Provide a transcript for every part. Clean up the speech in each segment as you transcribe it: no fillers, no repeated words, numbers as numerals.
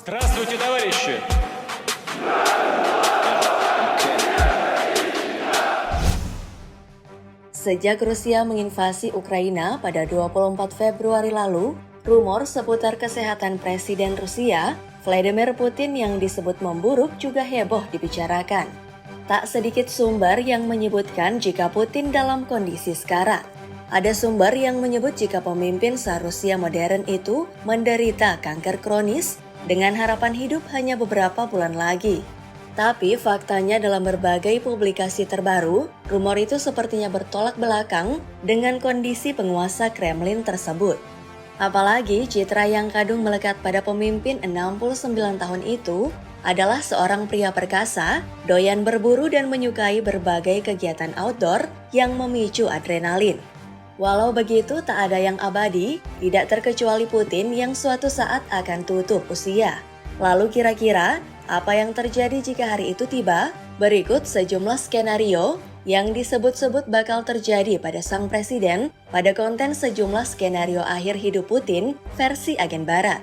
Здравствуйте, товарищи! Sejak Rusia menginvasi Ukraina pada 24 Februari lalu, rumor seputar kesehatan Presiden Rusia, Vladimir Putin yang disebut memburuk juga heboh dibicarakan. Tak sedikit sumber yang menyebutkan jika Putin dalam kondisi sekarat. Ada sumber yang menyebut jika pemimpin Rusia modern itu menderita kanker kronis dengan harapan hidup hanya beberapa bulan lagi. Tapi faktanya dalam berbagai publikasi terbaru, rumor itu sepertinya bertolak belakang dengan kondisi penguasa Kremlin tersebut. Apalagi citra yang kadung melekat pada pemimpin 69 tahun itu adalah seorang pria perkasa, doyan berburu dan menyukai berbagai kegiatan outdoor yang memicu adrenalin. Walau begitu, tak ada yang abadi, tidak terkecuali Putin yang suatu saat akan tutup usia. Lalu kira-kira apa yang terjadi jika hari itu tiba? Berikut sejumlah skenario yang disebut-sebut bakal terjadi pada sang presiden pada konten sejumlah skenario akhir hidup Putin versi agen barat.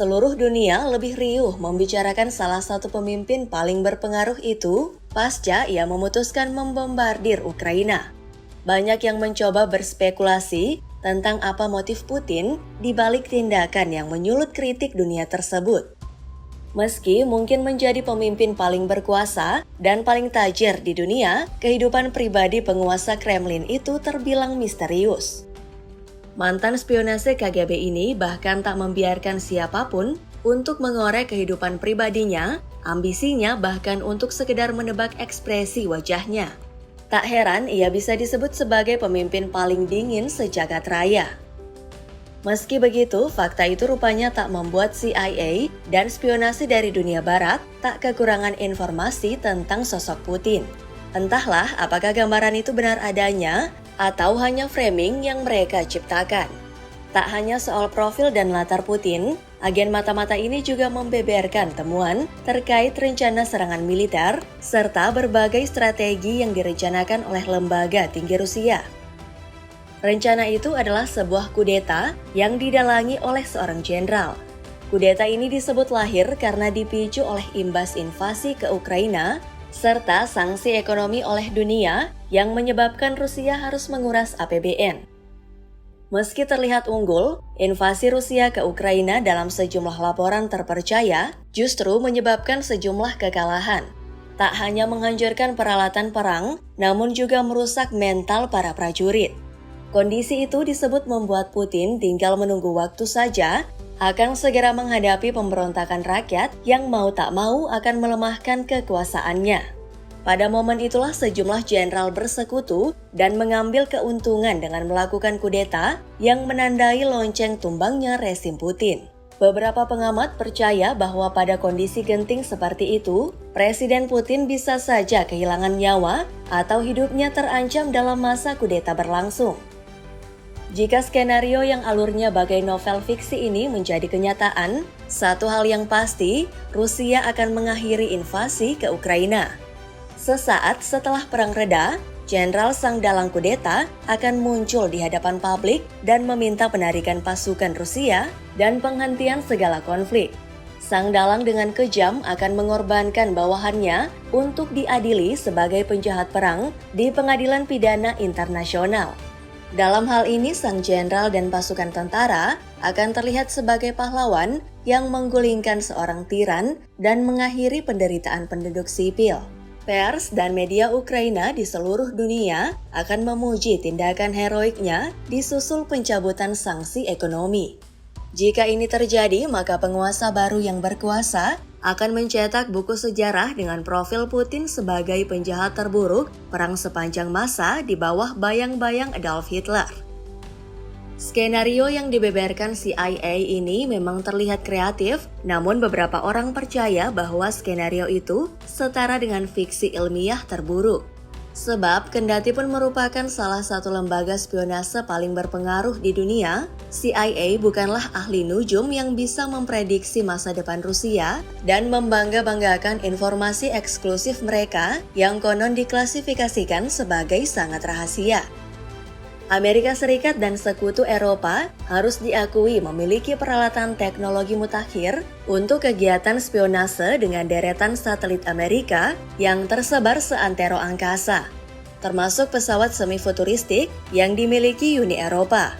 Seluruh dunia lebih riuh membicarakan salah satu pemimpin paling berpengaruh itu pasca ia memutuskan membombardir Ukraina. Banyak yang mencoba berspekulasi tentang apa motif Putin di balik tindakan yang menyulut kritik dunia tersebut. Meski mungkin menjadi pemimpin paling berkuasa dan paling tajir di dunia, kehidupan pribadi penguasa Kremlin itu terbilang misterius. Mantan spionase KGB ini bahkan tak membiarkan siapapun untuk mengorek kehidupan pribadinya, ambisinya bahkan untuk sekedar menebak ekspresi wajahnya. Tak heran ia bisa disebut sebagai pemimpin paling dingin sejagat raya. Meski begitu, fakta itu rupanya tak membuat CIA dan spionase dari dunia barat tak kekurangan informasi tentang sosok Putin. Entahlah apakah gambaran itu benar adanya atau hanya framing yang mereka ciptakan. Tak hanya soal profil dan latar Putin, agen mata-mata ini juga membeberkan temuan terkait rencana serangan militer serta berbagai strategi yang direncanakan oleh lembaga tinggi Rusia. Rencana itu adalah sebuah kudeta yang didalangi oleh seorang jenderal. Kudeta ini disebut lahir karena dipicu oleh imbas invasi ke Ukraina serta sanksi ekonomi oleh dunia yang menyebabkan Rusia harus menguras APBN. Meski terlihat unggul, invasi Rusia ke Ukraina dalam sejumlah laporan terpercaya justru menyebabkan sejumlah kekalahan. Tak hanya menghancurkan peralatan perang, namun juga merusak mental para prajurit. Kondisi itu disebut membuat Putin tinggal menunggu waktu saja akan segera menghadapi pemberontakan rakyat yang mau tak mau akan melemahkan kekuasaannya. Pada momen itulah sejumlah jenderal bersekutu dan mengambil keuntungan dengan melakukan kudeta yang menandai lonceng tumbangnya rezim Putin. Beberapa pengamat percaya bahwa pada kondisi genting seperti itu, Presiden Putin bisa saja kehilangan nyawa atau hidupnya terancam dalam masa kudeta berlangsung. Jika skenario yang alurnya bagai novel fiksi ini menjadi kenyataan, satu hal yang pasti, Rusia akan mengakhiri invasi ke Ukraina. Sesaat setelah perang reda, Jenderal sang dalang kudeta akan muncul di hadapan publik dan meminta penarikan pasukan Rusia dan penghentian segala konflik. Sang dalang dengan kejam akan mengorbankan bawahannya untuk diadili sebagai penjahat perang di pengadilan pidana internasional. Dalam hal ini, sang jenderal dan pasukan tentara akan terlihat sebagai pahlawan yang menggulingkan seorang tiran dan mengakhiri penderitaan penduduk sipil. Pers dan media Ukraina di seluruh dunia akan memuji tindakan heroiknya disusul pencabutan sanksi ekonomi. Jika ini terjadi, maka penguasa baru yang berkuasa akan mencetak buku sejarah dengan profil Putin sebagai penjahat terburuk perang sepanjang masa di bawah bayang-bayang Adolf Hitler. Skenario yang dibeberkan CIA ini memang terlihat kreatif, namun beberapa orang percaya bahwa skenario itu setara dengan fiksi ilmiah terburuk. Sebab kendati pun merupakan salah satu lembaga spionase paling berpengaruh di dunia, CIA bukanlah ahli nujum yang bisa memprediksi masa depan Rusia dan membangga-banggakan informasi eksklusif mereka yang konon diklasifikasikan sebagai sangat rahasia. Amerika Serikat dan sekutu Eropa harus diakui memiliki peralatan teknologi mutakhir untuk kegiatan spionase dengan deretan satelit Amerika yang tersebar seantero angkasa, termasuk pesawat semi-futuristik yang dimiliki Uni Eropa.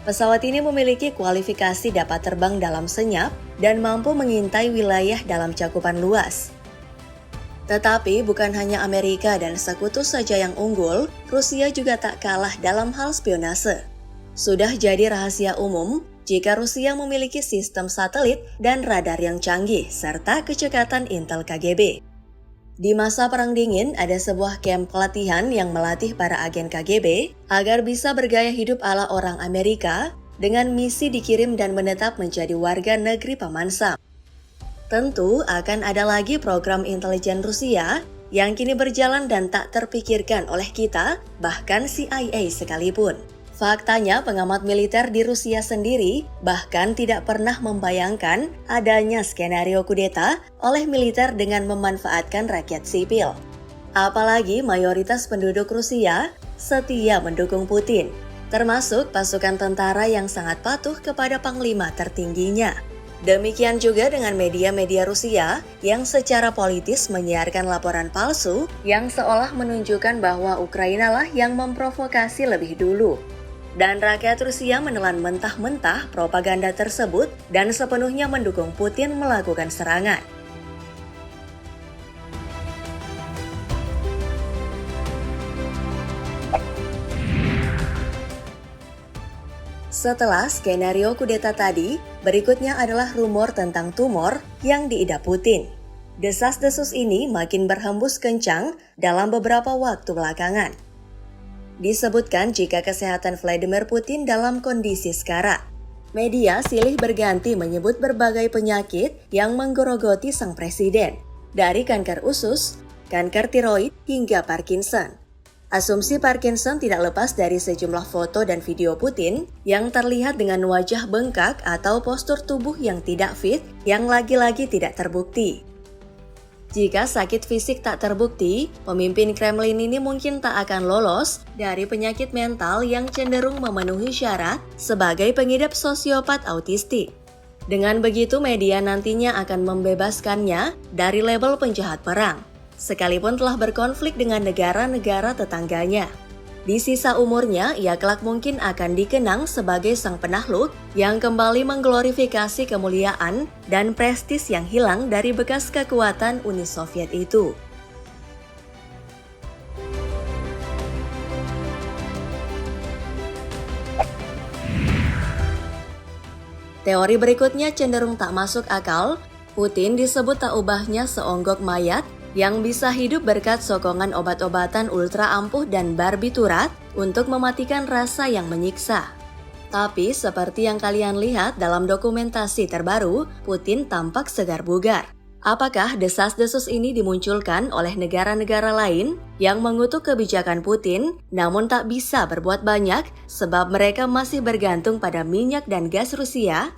Pesawat ini memiliki kualifikasi dapat terbang dalam senyap dan mampu mengintai wilayah dalam cakupan luas. Tetapi bukan hanya Amerika dan sekutu saja yang unggul, Rusia juga tak kalah dalam hal spionase. Sudah jadi rahasia umum jika Rusia memiliki sistem satelit dan radar yang canggih serta kecekatan intel KGB. Di masa Perang Dingin, ada sebuah kamp pelatihan yang melatih para agen KGB agar bisa bergaya hidup ala orang Amerika dengan misi dikirim dan menetap menjadi warga negeri Paman Sam. Tentu akan ada lagi program intelijen Rusia yang kini berjalan dan tak terpikirkan oleh kita, bahkan CIA sekalipun. Faktanya pengamat militer di Rusia sendiri bahkan tidak pernah membayangkan adanya skenario kudeta oleh militer dengan memanfaatkan rakyat sipil. Apalagi mayoritas penduduk Rusia setia mendukung Putin, termasuk pasukan tentara yang sangat patuh kepada panglima tertingginya. Demikian juga dengan media-media Rusia yang secara politis menyiarkan laporan palsu yang seolah menunjukkan bahwa Ukraina lah yang memprovokasi lebih dulu. Dan rakyat Rusia menelan mentah-mentah propaganda tersebut dan sepenuhnya mendukung Putin melakukan serangan. Setelah skenario kudeta tadi, berikutnya adalah rumor tentang tumor yang diidap Putin. Desas-desus ini makin berhembus kencang dalam beberapa waktu belakangan. Disebutkan jika kesehatan Vladimir Putin dalam kondisi sekarat. Media silih berganti menyebut berbagai penyakit yang menggerogoti sang presiden, dari kanker usus, kanker tiroid, hingga Parkinson. Asumsi Parkinson tidak lepas dari sejumlah foto dan video Putin yang terlihat dengan wajah bengkak atau postur tubuh yang tidak fit yang lagi-lagi tidak terbukti. Jika sakit fisik tak terbukti, pemimpin Kremlin ini mungkin tak akan lolos dari penyakit mental yang cenderung memenuhi syarat sebagai pengidap sosiopat autistik. Dengan begitu, media nantinya akan membebaskannya dari label penjahat perang, sekalipun telah berkonflik dengan negara-negara tetangganya. Di sisa umurnya, ia kelak mungkin akan dikenang sebagai sang penakluk yang kembali mengglorifikasi kemuliaan dan prestis yang hilang dari bekas kekuatan Uni Soviet itu. Teori berikutnya cenderung tak masuk akal. Putin disebut tak ubahnya seonggok mayat yang bisa hidup berkat sokongan obat-obatan ultra ampuh dan barbiturat untuk mematikan rasa yang menyiksa. Tapi seperti yang kalian lihat dalam dokumentasi terbaru, Putin tampak segar bugar. Apakah desas-desus ini dimunculkan oleh negara-negara lain yang mengutuk kebijakan Putin namun tak bisa berbuat banyak sebab mereka masih bergantung pada minyak dan gas Rusia?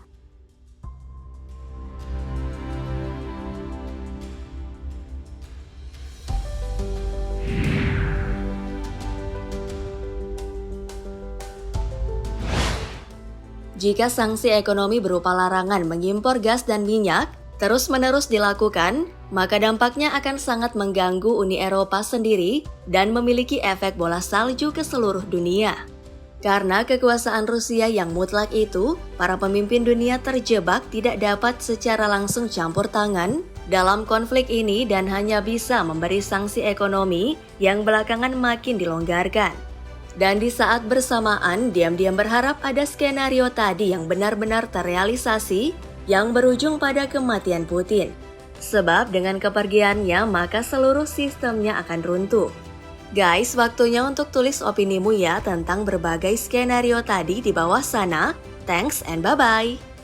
Jika sanksi ekonomi berupa larangan mengimpor gas dan minyak terus-menerus dilakukan, maka dampaknya akan sangat mengganggu Uni Eropa sendiri dan memiliki efek bola salju ke seluruh dunia. Karena kekuasaan Rusia yang mutlak itu, para pemimpin dunia terjebak tidak dapat secara langsung campur tangan dalam konflik ini dan hanya bisa memberi sanksi ekonomi yang belakangan makin dilonggarkan. Dan di saat bersamaan, diam-diam berharap ada skenario tadi yang benar-benar terrealisasi yang berujung pada kematian Putin. Sebab dengan kepergiannya, maka seluruh sistemnya akan runtuh. Guys, waktunya untuk tulis opinimu ya tentang berbagai skenario tadi di bawah sana. Thanks and bye-bye!